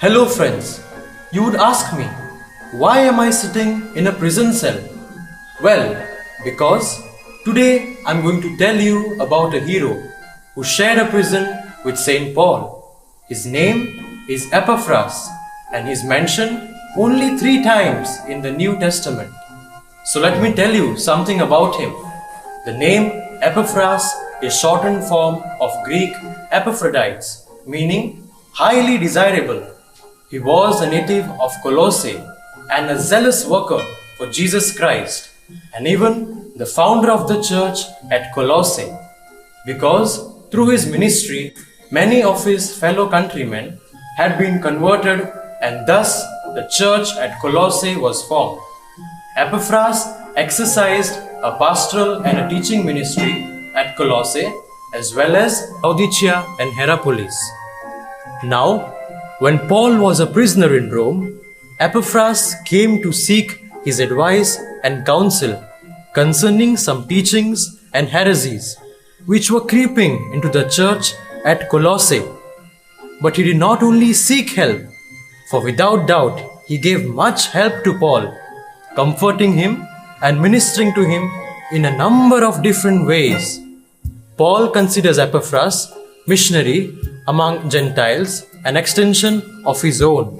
Hello friends, you would ask me, why am I sitting in a prison cell? Well, because today I'm going to tell you about a hero who shared a prison with Saint Paul. His name is Epaphras and he's mentioned only 3 times in the New Testament. So let me tell you something about him. The name Epaphras is shortened form of Greek Epaphrodites, meaning highly desirable. He was a native of Colossae and a zealous worker for Jesus Christ, and even the founder of the church at Colossae, because through his ministry, many of his fellow countrymen had been converted, and thus the church at Colossae was formed. Epaphras exercised a pastoral and a teaching ministry at Colossae as well as Laodicea and Hierapolis. Now, when Paul was a prisoner in Rome, Epaphras came to seek his advice and counsel concerning some teachings and heresies which were creeping into the church at Colossae. But he did not only seek help, for without doubt he gave much help to Paul, comforting him and ministering to him in a number of different ways. Paul considers Epaphras missionary among Gentiles, an extension of his own.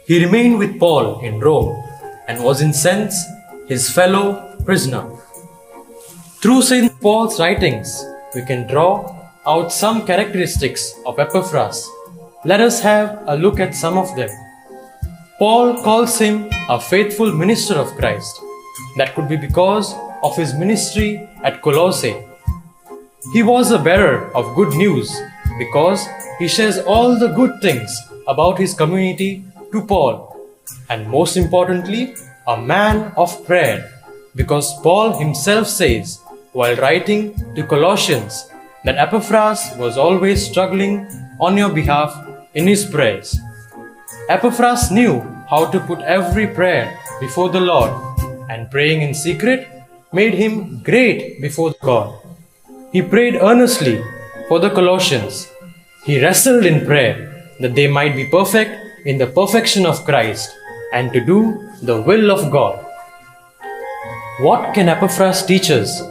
He remained with Paul in Rome and was in sense his fellow prisoner. Through St. Paul's writings, we can draw out some characteristics of Epaphras. Let us have a look at some of them. Paul calls him a faithful minister of Christ. That could be because of his ministry at Colossae. He was a bearer of good news because he shares all the good things about his community to Paul. And most importantly, a man of prayer, because Paul himself says while writing to Colossians that Epaphras was always struggling on your behalf in his prayers. Epaphras knew how to put every prayer before the Lord, and praying in secret made him great before God. He prayed earnestly for the Colossians. He wrestled in prayer that they might be perfect in the perfection of Christ and to do the will of God. What can Epaphras teach us?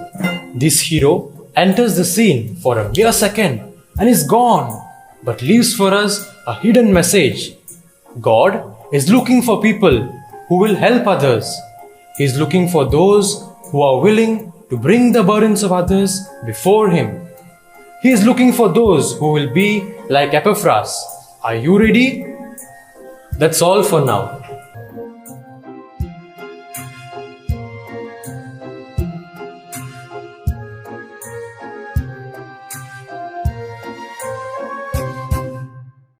This hero enters the scene for a mere second and is gone, but leaves for us a hidden message. God is looking for people who will help others. He is looking for those who are willing to bring the burdens of others before Him. He is looking for those who will be like Epaphras. Are you ready? That's all for now.